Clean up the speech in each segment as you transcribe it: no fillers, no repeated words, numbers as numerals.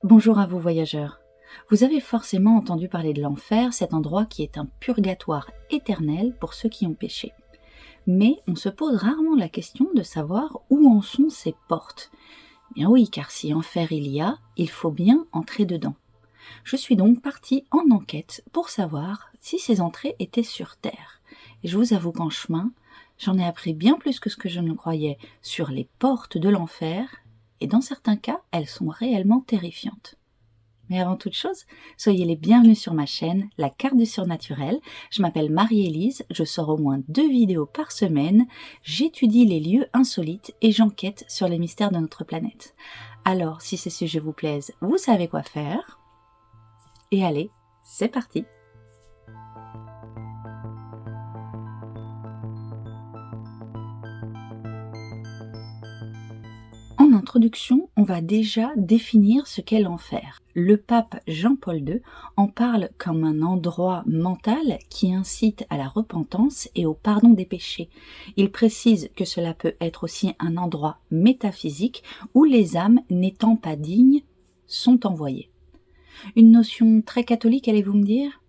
Bonjour à vous voyageurs. Vous avez forcément entendu parler de l'enfer, cet endroit qui est un purgatoire éternel pour ceux qui ont péché. Mais on se pose rarement la question de savoir où en sont ces portes. Bien oui, car si enfer il y a, il faut bien entrer dedans. Je suis donc partie en enquête pour savoir si ces entrées étaient sur Terre. Et je vous avoue qu'en chemin, j'en ai appris bien plus que ce que je ne croyais sur les portes de l'enfer, et dans certains cas, elles sont réellement terrifiantes. Mais avant toute chose, soyez les bienvenus sur ma chaîne, La Carte du Surnaturel. Je m'appelle Marie-Élise, je sors au moins 2 vidéos par semaine, j'étudie les lieux insolites et j'enquête sur les mystères de notre planète. Alors, si ces sujets vous plaisent, vous savez quoi faire. Et allez, c'est parti! En introduction, on va déjà définir ce qu'est l'enfer. Le pape Jean-Paul II en parle comme un endroit mental qui incite à la repentance et au pardon des péchés. Il précise que cela peut être aussi un endroit métaphysique où les âmes n'étant pas dignes sont envoyées. Une notion très catholique, allez-vous me dire ?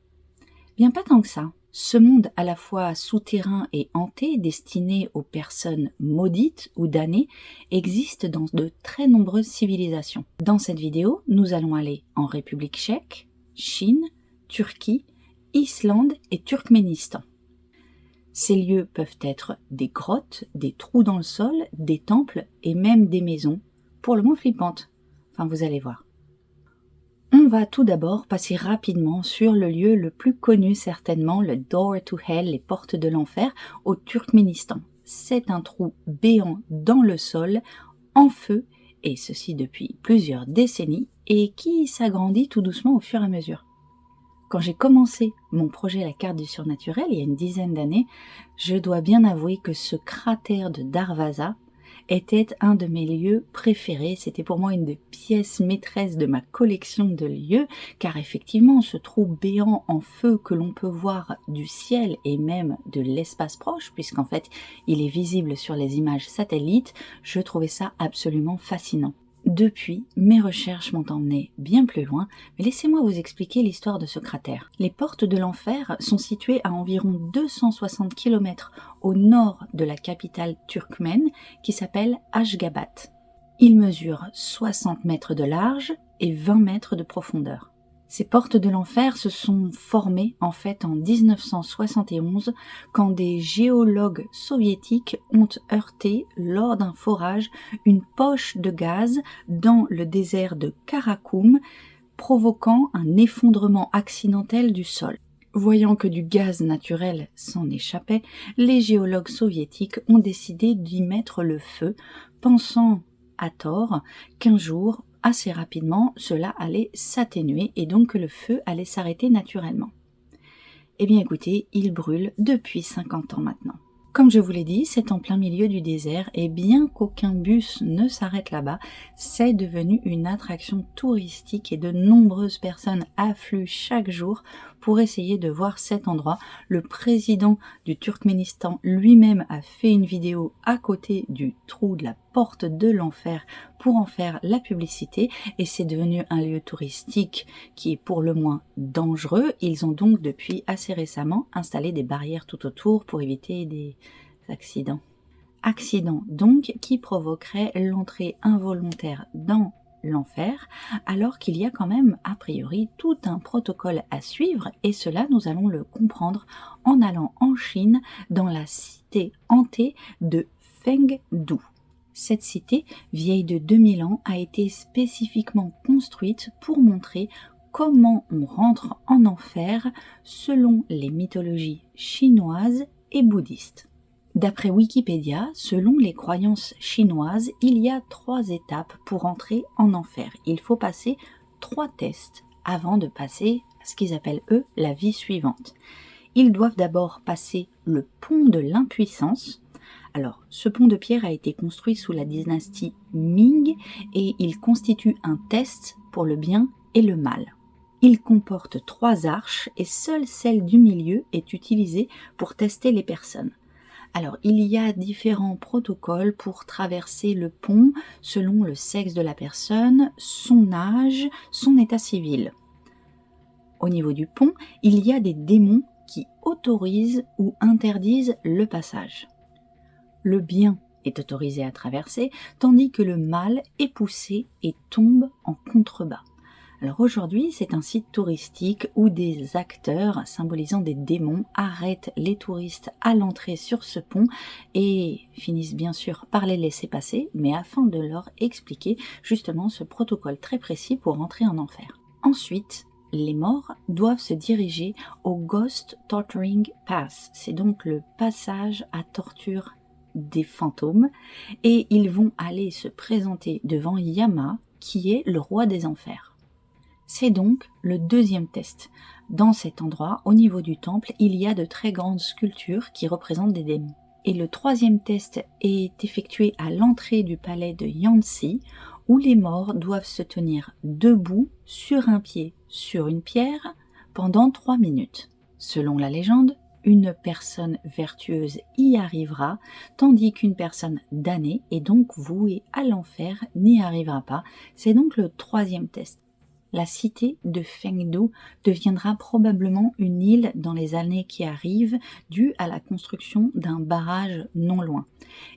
Bien pas tant que ça. Ce monde à la fois souterrain et hanté, destiné aux personnes maudites ou damnées, existe dans de très nombreuses civilisations. Dans cette vidéo, nous allons aller en République tchèque, Chine, Turquie, Islande et Turkménistan. Ces lieux peuvent être des grottes, des trous dans le sol, des temples et même des maisons, pour le moins flippantes. Enfin, vous allez voir. On va tout d'abord passer rapidement sur le lieu le plus connu certainement, le Door to Hell, les portes de l'enfer, au Turkménistan. C'est un trou béant dans le sol, en feu, et ceci depuis plusieurs décennies, et qui s'agrandit tout doucement au fur et à mesure. Quand j'ai commencé mon projet La Carte du Surnaturel, il y a une dizaine d'années, je dois bien avouer que ce cratère de Darvaza était un de mes lieux préférés. C'était pour moi une des pièces maîtresses de ma collection de lieux, car effectivement, ce trou béant en feu que l'on peut voir du ciel et même de l'espace proche, puisqu'en fait, il est visible sur les images satellites, je trouvais ça absolument fascinant. Depuis, mes recherches m'ont emmené bien plus loin, mais laissez-moi vous expliquer l'histoire de ce cratère. Les portes de l'enfer sont situées à environ 260 km au nord de la capitale turkmène qui s'appelle Ashgabat. Il mesure 60 mètres de large et 20 mètres de profondeur. Ces portes de l'enfer se sont formées en fait en 1971 quand des géologues soviétiques ont heurté lors d'un forage une poche de gaz dans le désert de Karakoum, provoquant un effondrement accidentel du sol. Voyant que du gaz naturel s'en échappait, les géologues soviétiques ont décidé d'y mettre le feu, pensant à tort qu'un jour, assez rapidement, cela allait s'atténuer et donc que le feu allait s'arrêter naturellement. Eh bien écoutez, il brûle depuis 50 ans maintenant. Comme je vous l'ai dit, c'est en plein milieu du désert et bien qu'aucun bus ne s'arrête là-bas, c'est devenu une attraction touristique et de nombreuses personnes affluent chaque jour pour essayer de voir cet endroit. Le président du Turkménistan lui-même a fait une vidéo à côté du trou de la porte de l'enfer pour en faire la publicité et c'est devenu un lieu touristique qui est pour le moins dangereux. Ils ont donc depuis assez récemment installé des barrières tout autour pour éviter des accidents. Accidents donc qui provoqueraient l'entrée involontaire dans l'enfer, alors qu'il y a quand même a priori tout un protocole à suivre et cela nous allons le comprendre en allant en Chine dans la cité hantée de Fengdu. Cette cité, vieille de 2000 ans, a été spécifiquement construite pour montrer comment on rentre en enfer selon les mythologies chinoises et bouddhistes. D'après Wikipédia, selon les croyances chinoises, il y a 3 étapes pour entrer en enfer. Il faut passer 3 tests avant de passer à ce qu'ils appellent eux la vie suivante. Ils doivent d'abord passer le pont de l'impuissance. Alors, ce pont de pierre a été construit sous la dynastie Ming et il constitue un test pour le bien et le mal. Il comporte 3 arches et seule celle du milieu est utilisée pour tester les personnes. Alors, il y a différents protocoles pour traverser le pont selon le sexe de la personne, son âge, son état civil. Au niveau du pont, il y a des démons qui autorisent ou interdisent le passage. Le bien est autorisé à traverser, tandis que le mal est poussé et tombe en contrebas. Alors aujourd'hui, c'est un site touristique où des acteurs symbolisant des démons arrêtent les touristes à l'entrée sur ce pont et finissent bien sûr par les laisser passer, mais afin de leur expliquer justement ce protocole très précis pour entrer en enfer. Ensuite, les morts doivent se diriger au Ghost Torturing Pass. C'est donc le passage à torture des fantômes et ils vont aller se présenter devant Yama, qui est le roi des enfers. C'est donc le deuxième test. Dans cet endroit, au niveau du temple, il y a de très grandes sculptures qui représentent des démons. Et le troisième test est effectué à l'entrée du palais de Yanxi, où les morts doivent se tenir debout sur un pied sur une pierre pendant 3 minutes. Selon la légende, une personne vertueuse y arrivera, tandis qu'une personne damnée et donc vouée à l'enfer n'y arrivera pas. C'est donc le troisième test. La cité de Fengdu deviendra probablement une île dans les années qui arrivent, due à la construction d'un barrage non loin.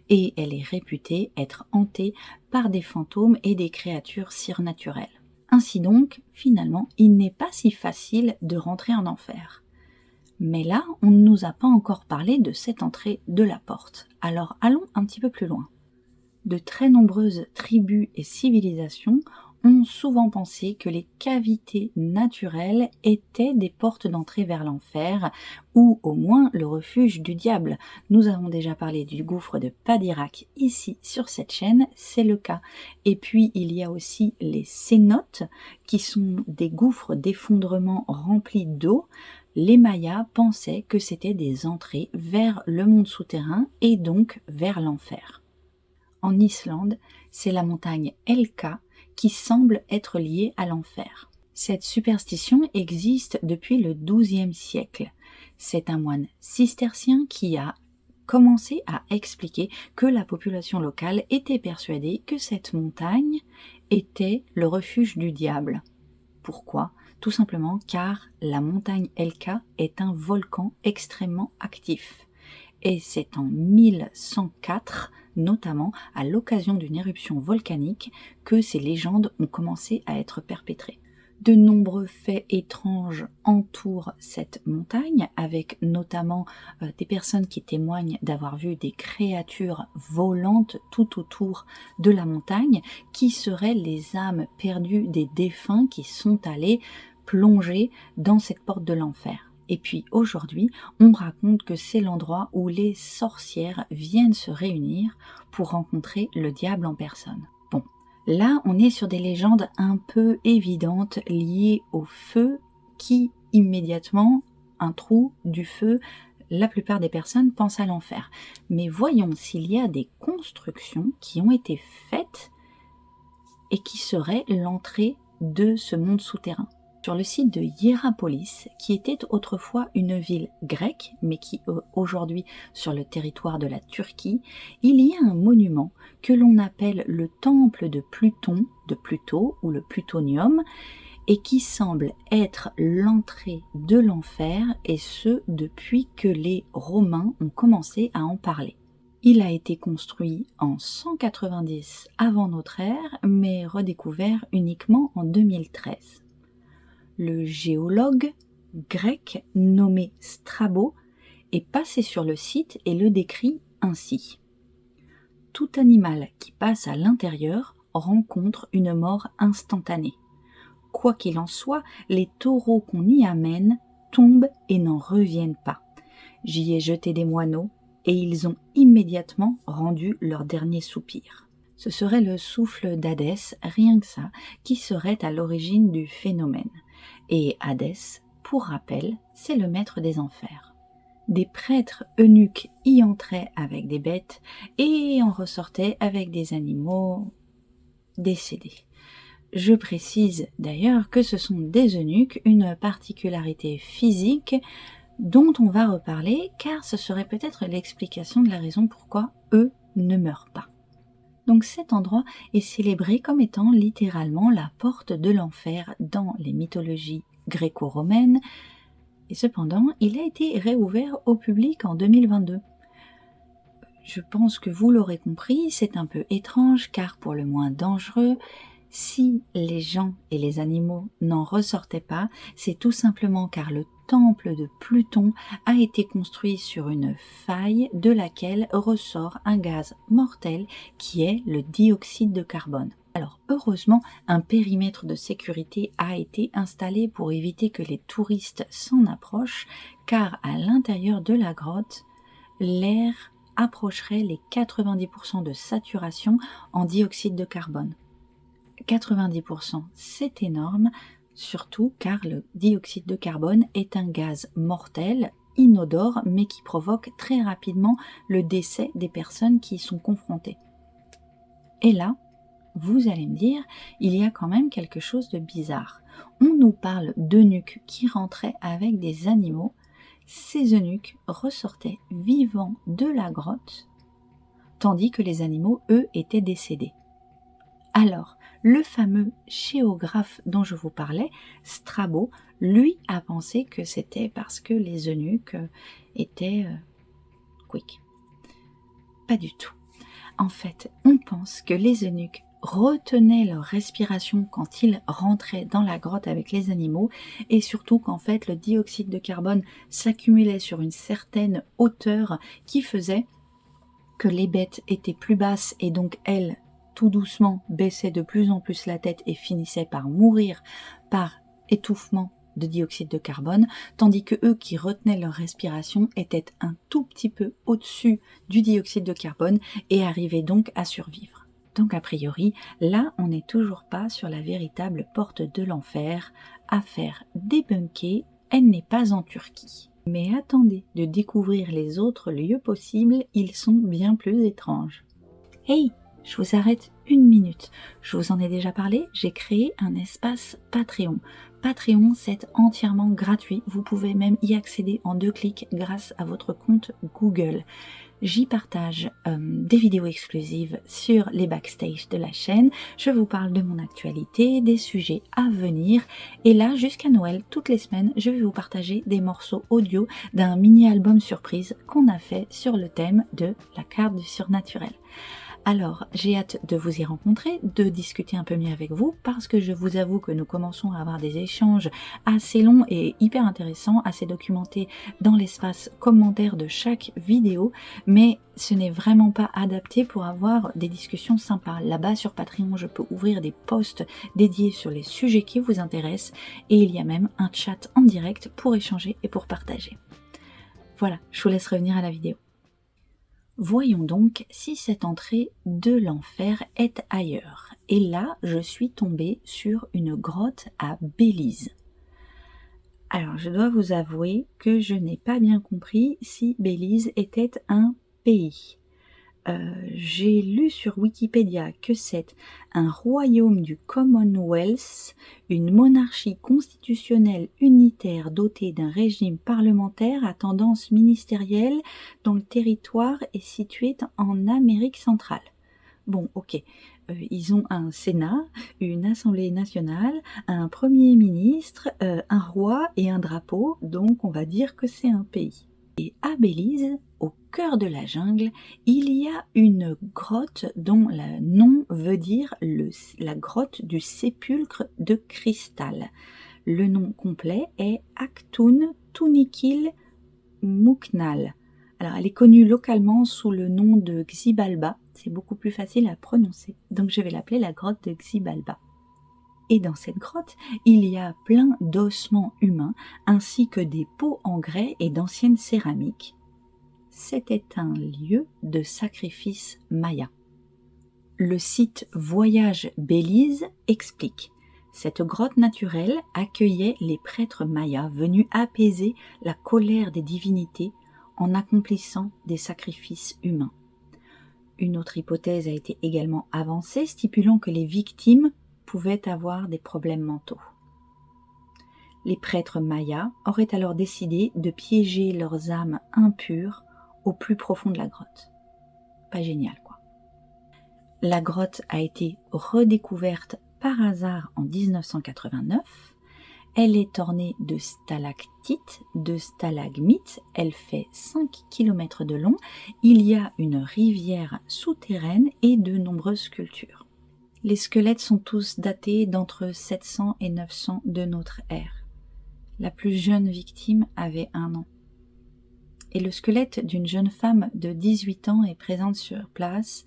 Et elle est réputée être hantée par des fantômes et des créatures surnaturelles. Ainsi donc, finalement, il n'est pas si facile de rentrer en enfer. Mais là, on ne nous a pas encore parlé de cette entrée de la porte. Alors allons un petit peu plus loin. De très nombreuses tribus et civilisations ont souvent pensé que les cavités naturelles étaient des portes d'entrée vers l'enfer, ou au moins le refuge du diable. Nous avons déjà parlé du gouffre de Padirac ici sur cette chaîne, c'est le cas. Et puis il y a aussi les cénotes, qui sont des gouffres d'effondrement remplis d'eau. Les Mayas pensaient que c'était des entrées vers le monde souterrain et donc vers l'enfer. En Islande, c'est la montagne Helka qui semble être liée à l'enfer. Cette superstition existe depuis le XIIe siècle. C'est un moine cistercien qui a commencé à expliquer que la population locale était persuadée que cette montagne était le refuge du diable. Pourquoi ? Tout simplement car la montagne Helka est un volcan extrêmement actif. Et c'est en 1104, notamment à l'occasion d'une éruption volcanique, que ces légendes ont commencé à être perpétrées. De nombreux faits étranges entourent cette montagne, avec notamment des personnes qui témoignent d'avoir vu des créatures volantes tout autour de la montagne, qui seraient les âmes perdues des défunts qui sont allés plonger dans cette porte de l'enfer. Et puis aujourd'hui, on raconte que c'est l'endroit où les sorcières viennent se réunir pour rencontrer le diable en personne. Bon, là on est sur des légendes un peu évidentes liées au feu qui immédiatement, un trou, du feu, la plupart des personnes pensent à l'enfer. Mais voyons s'il y a des constructions qui ont été faites et qui seraient l'entrée de ce monde souterrain. Sur le site de Hiérapolis, qui était autrefois une ville grecque, mais qui est aujourd'hui sur le territoire de la Turquie, il y a un monument que l'on appelle le temple de Pluton, de Pluto ou le plutonium, et qui semble être l'entrée de l'enfer, et ce depuis que les Romains ont commencé à en parler. Il a été construit en 190 avant notre ère, mais redécouvert uniquement en 2013. Le géologue grec nommé Strabo est passé sur le site et le décrit ainsi. Tout animal qui passe à l'intérieur rencontre une mort instantanée. Quoi qu'il en soit, les taureaux qu'on y amène tombent et n'en reviennent pas. J'y ai jeté des moineaux et ils ont immédiatement rendu leur dernier soupir. Ce serait le souffle d'Hadès, rien que ça, qui serait à l'origine du phénomène. Et Hadès, pour rappel, c'est le maître des enfers. Des prêtres eunuques y entraient avec des bêtes et en ressortaient avec des animaux décédés. Je précise d'ailleurs que ce sont des eunuques, une particularité physique, dont on va reparler car ce serait peut-être l'explication de la raison pourquoi eux ne meurent pas. Donc cet endroit est célébré comme étant littéralement la porte de l'enfer dans les mythologies gréco-romaines, et cependant il a été réouvert au public en 2022. Je pense que vous l'aurez compris, c'est un peu étrange car pour le moins dangereux, si les gens et les animaux n'en ressortaient pas, c'est tout simplement car le temple de Pluton a été construit sur une faille de laquelle ressort un gaz mortel qui est le dioxyde de carbone. Alors heureusement, un périmètre de sécurité a été installé pour éviter que les touristes s'en approchent car à l'intérieur de la grotte, l'air approcherait les 90% de saturation en dioxyde de carbone. 90%, c'est énorme, surtout car le dioxyde de carbone est un gaz mortel, inodore, mais qui provoque très rapidement le décès des personnes qui y sont confrontées. Et là, vous allez me dire, il y a quand même quelque chose de bizarre. On nous parle d'eunuques qui rentraient avec des animaux. Ces eunuques ressortaient vivants de la grotte, tandis que les animaux, eux, étaient décédés. Alors, le fameux géographe dont je vous parlais, Strabo, lui a pensé que c'était parce que les eunuques étaient quick. Pas du tout. En fait, on pense que les eunuques retenaient leur respiration quand ils rentraient dans la grotte avec les animaux et surtout qu'en fait le dioxyde de carbone s'accumulait sur une certaine hauteur qui faisait que les bêtes étaient plus basses et donc elles, tout doucement, baissaient de plus en plus la tête et finissaient par mourir par étouffement de dioxyde de carbone, tandis que eux qui retenaient leur respiration étaient un tout petit peu au-dessus du dioxyde de carbone et arrivaient donc à survivre. Donc a priori, là on n'est toujours pas sur la véritable porte de l'enfer, affaire débunkée, elle n'est pas en Turquie. Mais attendez de découvrir les autres lieux possibles, ils sont bien plus étranges. Hey, je vous arrête une minute. Je vous en ai déjà parlé, j'ai créé un espace Patreon. Patreon, c'est entièrement gratuit. Vous pouvez même y accéder en 2 clics grâce à votre compte Google. J'y partage des vidéos exclusives sur les backstage de la chaîne. Je vous parle de mon actualité, des sujets à venir. Et là, jusqu'à Noël, toutes les semaines, je vais vous partager des morceaux audio d'un mini-album surprise qu'on a fait sur le thème de la carte du surnaturel. Alors, j'ai hâte de vous y rencontrer, de discuter un peu mieux avec vous, parce que je vous avoue que nous commençons à avoir des échanges assez longs et hyper intéressants, assez documentés dans l'espace commentaire de chaque vidéo, mais ce n'est vraiment pas adapté pour avoir des discussions sympas. Là-bas sur Patreon, je peux ouvrir des posts dédiés sur les sujets qui vous intéressent, et il y a même un chat en direct pour échanger et pour partager. Voilà, je vous laisse revenir à la vidéo. Voyons donc si cette entrée de l'enfer est ailleurs. Et là, je suis tombée sur une grotte à Belize. Alors, je dois vous avouer que je n'ai pas bien compris si Belize était un pays. J'ai lu sur Wikipédia que c'est un royaume du Commonwealth, une monarchie constitutionnelle unitaire dotée d'un régime parlementaire à tendance ministérielle dont le territoire est situé en Amérique centrale. Bon, ok, ils ont un Sénat, une Assemblée nationale, un Premier ministre, un roi et un drapeau, donc on va dire que c'est un pays. Et à Belize, au cœur de la jungle, il y a une grotte dont le nom veut dire la grotte du sépulcre de cristal. Le nom complet est Aktun Tunikil Muknal. Alors, elle est connue localement sous le nom de Xibalba. C'est beaucoup plus facile à prononcer. Donc, je vais l'appeler la grotte de Xibalba. Et dans cette grotte, il y a plein d'ossements humains, ainsi que des pots en grès et d'anciennes céramiques. C'était un lieu de sacrifice maya. Le site Voyage Belize explique. Cette grotte naturelle accueillait les prêtres mayas venus apaiser la colère des divinités en accomplissant des sacrifices humains. Une autre hypothèse a été également avancée, stipulant que les victimes pouvaient avoir des problèmes mentaux. Les prêtres mayas auraient alors décidé de piéger leurs âmes impures au plus profond de la grotte. Pas génial, quoi. La grotte a été redécouverte par hasard en 1989. Elle est ornée de stalactites, de stalagmites. Elle fait 5 km de long. Il y a une rivière souterraine et de nombreuses sculptures. Les squelettes sont tous datés d'entre 700 et 900 de notre ère. La plus jeune victime avait 1 an. Et le squelette d'une jeune femme de 18 ans est présent sur place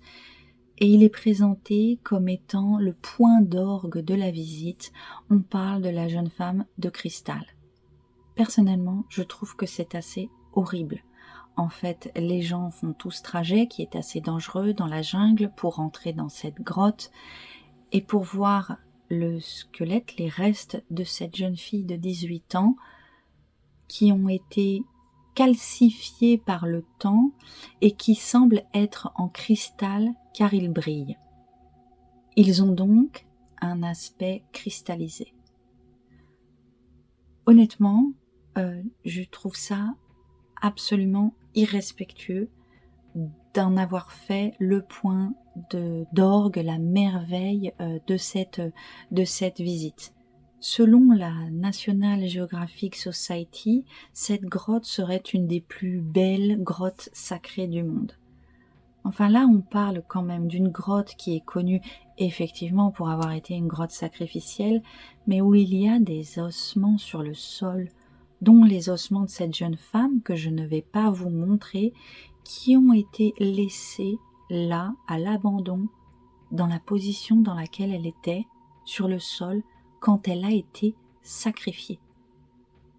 et il est présenté comme étant le point d'orgue de la visite. On parle de la jeune femme de cristal. Personnellement, je trouve que c'est assez horrible. En fait, les gens font tout ce trajet qui est assez dangereux dans la jungle pour entrer dans cette grotte et pour voir le squelette, les restes de cette jeune fille de 18 ans qui ont été calcifiés par le temps et qui semblent être en cristal car ils brillent. Ils ont donc un aspect cristallisé. Honnêtement, je trouve ça absolument irrespectueux d'en avoir fait le point d'orgue, la merveille de cette visite. Selon la National Geographic Society, cette grotte serait une des plus belles grottes sacrées du monde. Enfin là, on parle quand même d'une grotte qui est connue effectivement pour avoir été une grotte sacrificielle, mais où il y a des ossements sur le sol, dont les ossements de cette jeune femme que je ne vais pas vous montrer, qui ont été laissés là, à l'abandon, dans la position dans laquelle elle était, sur le sol, quand elle a été sacrifiée.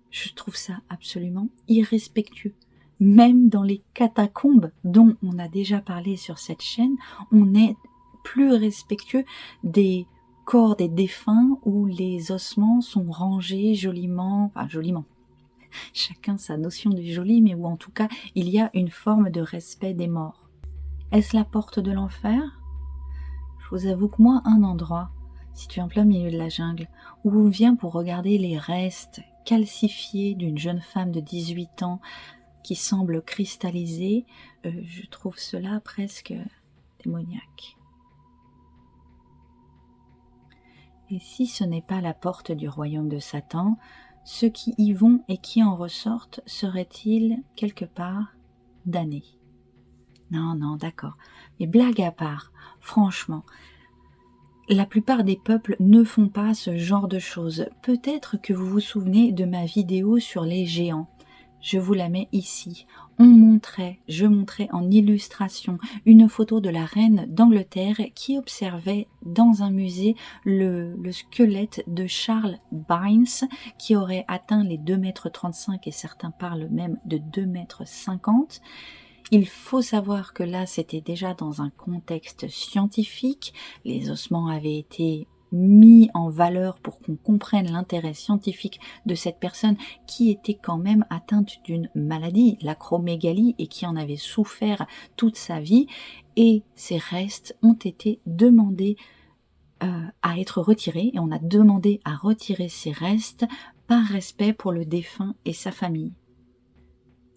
Je trouve ça absolument irrespectueux. Même dans les catacombes dont on a déjà parlé sur cette chaîne, on est plus respectueux des corps des défunts où les ossements sont rangés joliment, chacun sa notion du joli, mais où en tout cas il y a une forme de respect des morts. Est-ce la porte de l'enfer ? Je vous avoue que moi, un endroit, situé en plein milieu de la jungle, où on vient pour regarder les restes calcifiés d'une jeune femme de 18 ans qui semble cristallisée, je trouve cela presque démoniaque. Et si ce n'est pas la porte du royaume de Satan, ceux qui y vont et qui en ressortent seraient-ils quelque part damnés ? Non, d'accord. Mais blague à part, franchement, la plupart des peuples ne font pas ce genre de choses. Peut-être que vous vous souvenez de ma vidéo sur les géants. Je vous la mets ici. Je montrais en illustration une photo de la reine d'Angleterre qui observait dans un musée le squelette de Charles Bynes qui aurait atteint les 2,35 m et certains parlent même de 2,50 m. Il faut savoir que là, c'était déjà dans un contexte scientifique. Les ossements avaient été mis en valeur pour qu'on comprenne l'intérêt scientifique de cette personne qui était quand même atteinte d'une maladie, l'acromégalie, et qui en avait souffert toute sa vie. Et ces restes ont été demandés à être retirés, et on a demandé à retirer ces restes par respect pour le défunt et sa famille.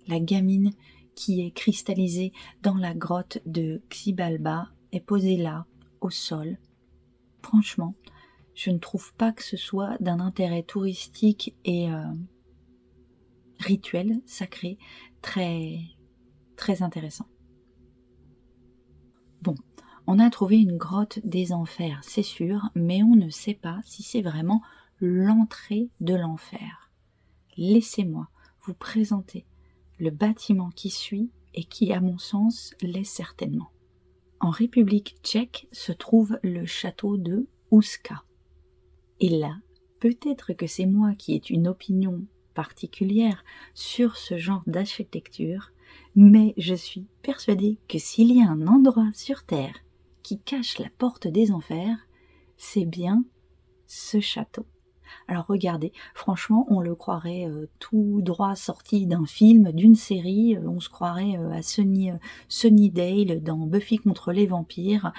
La gamine qui est cristallisée dans la grotte de Xibalba est posée là, au sol. Franchement, je ne trouve pas que ce soit d'un intérêt touristique et rituel, sacré, très, très intéressant. Bon, on a trouvé une grotte des enfers, c'est sûr, mais on ne sait pas si c'est vraiment l'entrée de l'enfer. Laissez-moi vous présenter le bâtiment qui suit et qui, à mon sens, l'est certainement. En République tchèque se trouve le château de Houska. Et là, peut-être que c'est moi qui ai une opinion particulière sur ce genre d'architecture, mais je suis persuadée que s'il y a un endroit sur Terre qui cache la porte des enfers, c'est bien ce château. Alors regardez, franchement, on le croirait tout droit sorti d'un film, d'une série, on se croirait à Sunnydale dans Buffy contre les vampires.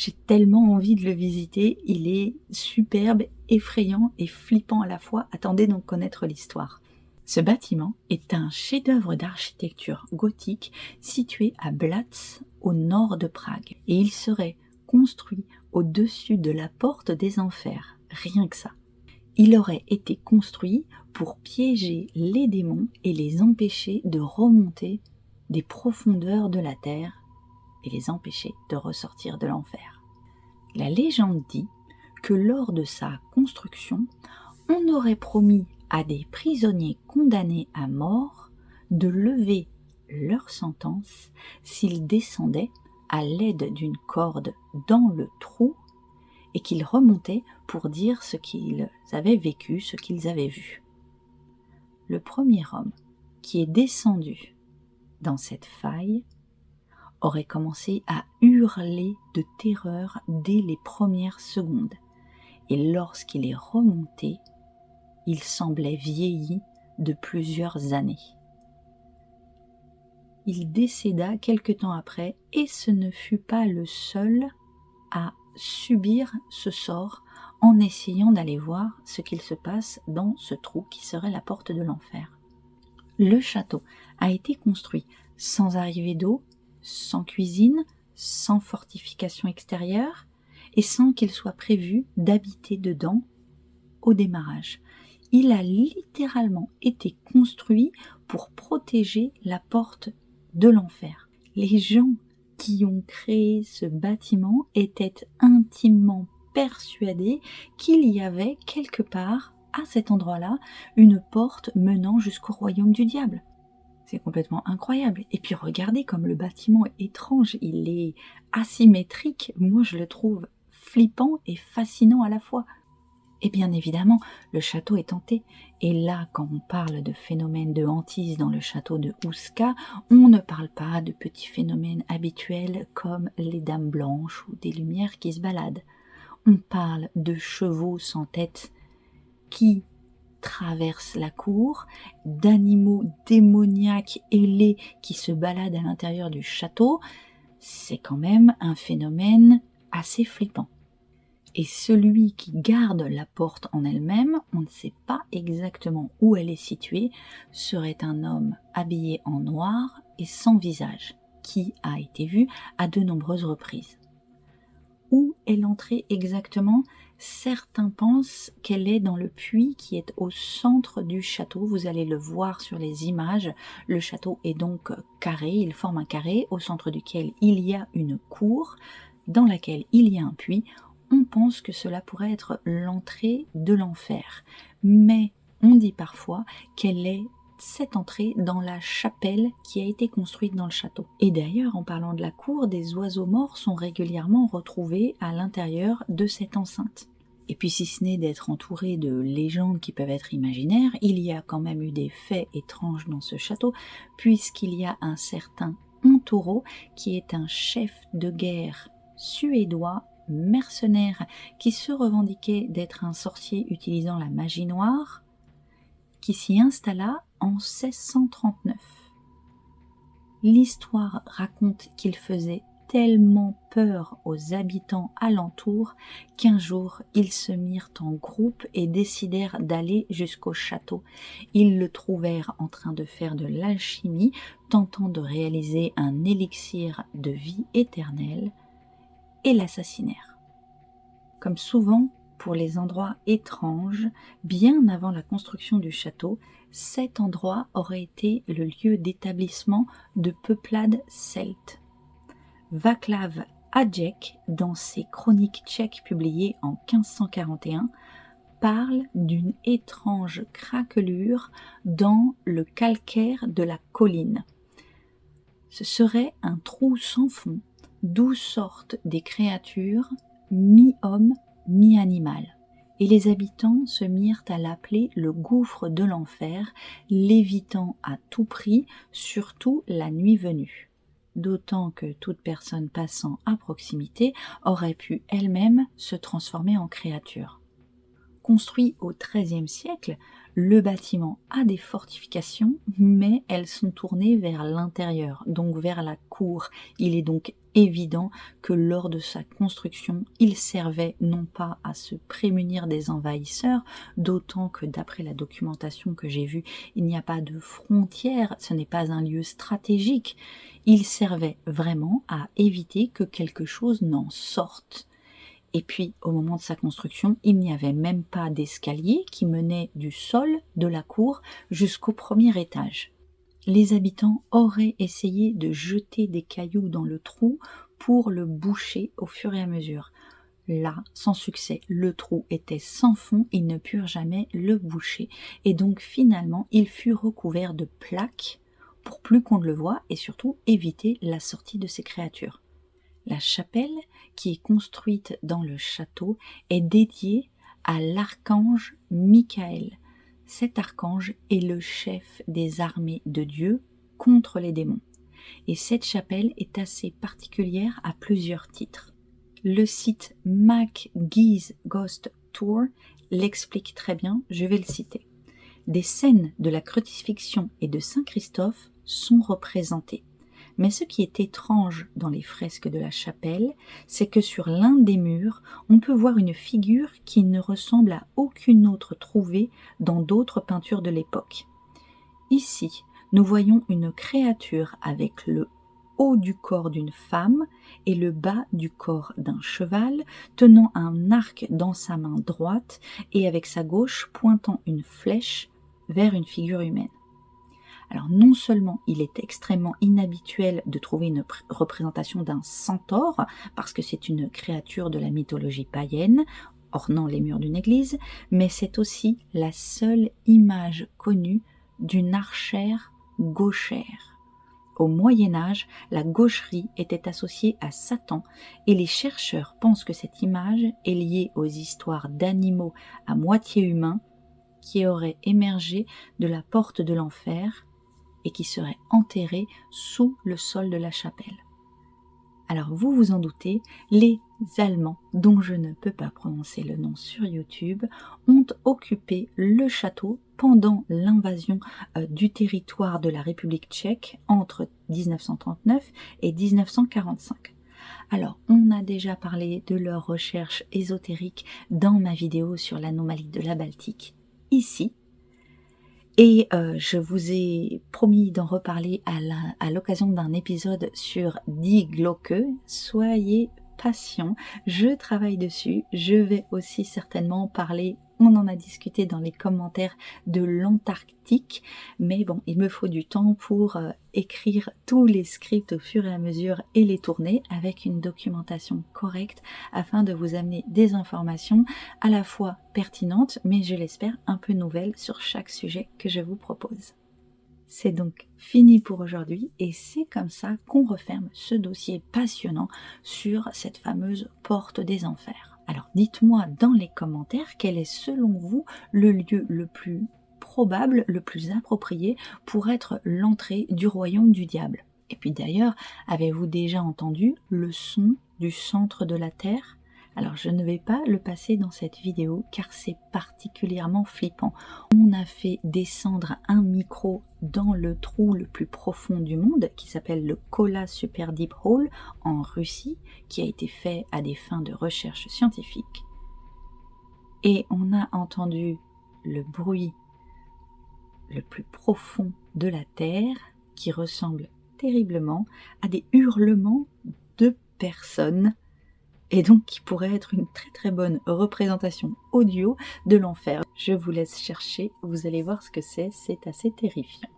J'ai tellement envie de le visiter, il est superbe, effrayant et flippant à la fois. Attendez donc connaître l'histoire. Ce bâtiment est un chef-d'œuvre d'architecture gothique situé à Blatz, au nord de Prague. Et il serait construit au-dessus de la porte des enfers, rien que ça. Il aurait été construit pour piéger les démons et les empêcher de remonter des profondeurs de la terre et les empêcher de ressortir de l'enfer. La légende dit que lors de sa construction, on aurait promis à des prisonniers condamnés à mort de lever leur sentence s'ils descendaient à l'aide d'une corde dans le trou et qu'ils remontaient pour dire ce qu'ils avaient vécu, ce qu'ils avaient vu. Le premier homme qui est descendu dans cette faille aurait commencé à hurler de terreur dès les premières secondes, et lorsqu'il est remonté, il semblait vieilli de plusieurs années. Il décéda quelque temps après, et ce ne fut pas le seul à subir ce sort en essayant d'aller voir ce qu'il se passe dans ce trou qui serait la porte de l'enfer. Le château a été construit sans arrivée d'eau, sans cuisine, sans fortification extérieure et sans qu'il soit prévu d'habiter dedans au démarrage. Il a littéralement été construit pour protéger la porte de l'enfer. Les gens qui ont créé ce bâtiment étaient intimement persuadés qu'il y avait quelque part, à cet endroit-là, une porte menant jusqu'au royaume du diable. C'est complètement incroyable. Et puis regardez comme le bâtiment est étrange, il est asymétrique. Moi je le trouve flippant et fascinant à la fois. Et bien évidemment, le château est hanté. Et là, quand on parle de phénomènes de hantise dans le château de Ouska, on ne parle pas de petits phénomènes habituels comme les dames blanches ou des lumières qui se baladent. On parle de chevaux sans tête qui traversent la cour, d'animaux démoniaques ailés qui se baladent à l'intérieur du château. C'est quand même un phénomène assez flippant. Et celui qui garde la porte en elle-même, on ne sait pas exactement où elle est située, serait un homme habillé en noir et sans visage, qui a été vu à de nombreuses reprises. Où est l'entrée exactement ? Certains pensent qu'elle est dans le puits qui est au centre du château. Vous allez le voir sur les images. Le château est donc carré, il forme un carré au centre duquel il y a une cour dans laquelle il y a un puits. On pense que cela pourrait être l'entrée de l'enfer, mais on dit parfois qu'elle est cette entrée dans la chapelle qui a été construite dans le château. Et d'ailleurs, en parlant de la cour, des oiseaux morts sont régulièrement retrouvés à l'intérieur de cette enceinte. Et puis si ce n'est d'être entouré de légendes qui peuvent être imaginaires, il y a quand même eu des faits étranges dans ce château, puisqu'il y a un certain Ontoro qui est un chef de guerre suédois mercenaire qui se revendiquait d'être un sorcier utilisant la magie noire, qui s'y installa en 1639. L'histoire raconte qu'il faisait tellement peur aux habitants alentours qu'un jour ils se mirent en groupe et décidèrent d'aller jusqu'au château. Ils le trouvèrent en train de faire de l'alchimie, tentant de réaliser un élixir de vie éternelle, et l'assassinèrent. Comme souvent pour les endroits étranges, bien avant la construction du château, cet endroit aurait été le lieu d'établissement de peuplades celtes. Václav Hajdek, dans ses chroniques tchèques publiées en 1541, parle d'une étrange craquelure dans le calcaire de la colline. Ce serait un trou sans fond, d'où sortent des créatures mi-homme, mi-animal. Et les habitants se mirent à l'appeler le gouffre de l'enfer, l'évitant à tout prix, surtout la nuit venue. D'autant que toute personne passant à proximité aurait pu elle-même se transformer en créature. Construit au XIIIe siècle, le bâtiment a des fortifications, mais elles sont tournées vers l'intérieur, donc vers la cour. Il est donc évident que lors de sa construction, il servait non pas à se prémunir des envahisseurs, d'autant que d'après la documentation que j'ai vue, il n'y a pas de frontières, ce n'est pas un lieu stratégique. Il servait vraiment à éviter que quelque chose n'en sorte. Et puis, au moment de sa construction, il n'y avait même pas d'escalier qui menait du sol de la cour jusqu'au premier étage. Les habitants auraient essayé de jeter des cailloux dans le trou pour le boucher au fur et à mesure. Là, sans succès, le trou était sans fond, ils ne purent jamais le boucher. Et donc, finalement, il fut recouvert de plaques pour plus qu'on ne le voie et surtout éviter la sortie de ces créatures. La chapelle, qui est construite dans le château, est dédiée à l'archange Michael. Cet archange est le chef des armées de Dieu contre les démons. Et cette chapelle est assez particulière à plusieurs titres. Le site McGee's Ghost Tour l'explique très bien, je vais le citer. Des scènes de la crucifixion et de Saint Christophe sont représentées. Mais ce qui est étrange dans les fresques de la chapelle, c'est que sur l'un des murs, on peut voir une figure qui ne ressemble à aucune autre trouvée dans d'autres peintures de l'époque. Ici, nous voyons une créature avec le haut du corps d'une femme et le bas du corps d'un cheval, tenant un arc dans sa main droite et avec sa gauche pointant une flèche vers une figure humaine. Alors non seulement il est extrêmement inhabituel de trouver une représentation d'un centaure, parce que c'est une créature de la mythologie païenne, ornant les murs d'une église, mais c'est aussi la seule image connue d'une archère gauchère. Au Moyen-Âge, la gaucherie était associée à Satan et les chercheurs pensent que cette image est liée aux histoires d'animaux à moitié humains qui auraient émergé de la porte de l'enfer et qui seraient enterrés sous le sol de la chapelle. Alors vous vous en doutez, les Allemands, dont je ne peux pas prononcer le nom sur YouTube, ont occupé le château pendant l'invasion du territoire de la République tchèque entre 1939 et 1945. Alors, on a déjà parlé de leurs recherches ésotériques dans ma vidéo sur l'anomalie de la Baltique, ici. Et je vous ai promis d'en reparler à l'occasion d'un épisode sur Die Glocke. Soyez patients, je travaille dessus. Je vais aussi certainement parler, on en a discuté dans les commentaires, de l'Antarctique. Mais bon, il me faut du temps pour écrire tous les scripts au fur et à mesure et les tourner avec une documentation correcte afin de vous amener des informations à la fois pertinentes, mais je l'espère un peu nouvelles sur chaque sujet que je vous propose. C'est donc fini pour aujourd'hui et c'est comme ça qu'on referme ce dossier passionnant sur cette fameuse porte des enfers. Alors dites-moi dans les commentaires quel est selon vous le lieu le plus probable, le plus approprié pour être l'entrée du royaume du diable. Et puis d'ailleurs, avez-vous déjà entendu le son du centre de la Terre ? Alors je ne vais pas le passer dans cette vidéo car c'est particulièrement flippant. On a fait descendre un micro dans le trou le plus profond du monde qui s'appelle le Kola Super Deep Hole en Russie, qui a été fait à des fins de recherche scientifique. Et on a entendu le bruit le plus profond de la Terre qui ressemble terriblement à des hurlements de personnes et donc qui pourrait être une très très bonne représentation audio de l'enfer. Je vous laisse chercher, vous allez voir ce que c'est assez terrifiant.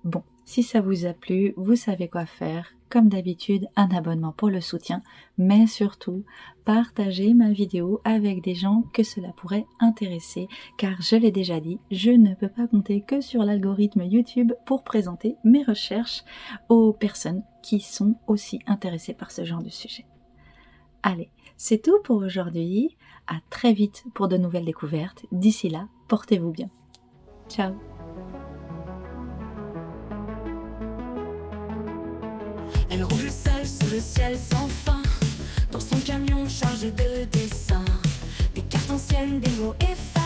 Bon, si ça vous a plu, vous savez quoi faire. Comme d'habitude, un abonnement pour le soutien, mais surtout, partagez ma vidéo avec des gens que cela pourrait intéresser, car je l'ai déjà dit, je ne peux pas compter que sur l'algorithme YouTube pour présenter mes recherches aux personnes qui sont aussi intéressées par ce genre de sujet. Allez, c'est tout pour aujourd'hui. À très vite pour de nouvelles découvertes. D'ici là, portez-vous bien. Ciao. Elle roule seule sous le ciel sans fin, dans son camion chargé de dessins, des cartes anciennes, des mots effacés.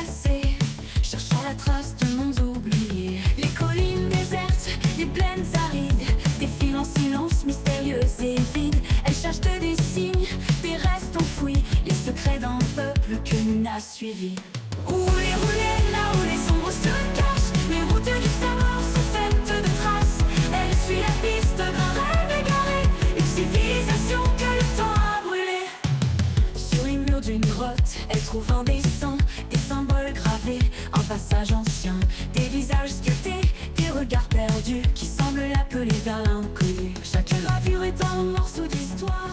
suivi. Rouler, rouler, là où les ombres se cachent. Les routes du savoir sont faites de traces. Elle suit la piste d'un rêve égaré. Une civilisation que le temps a brûlée. Sur les murs d'une grotte, elle trouve un dessin, des symboles gravés, un passage ancien, des visages sculptés, des regards perdus qui semblent l'appeler vers l'inconnu. Chaque gravure est un morceau d'histoire.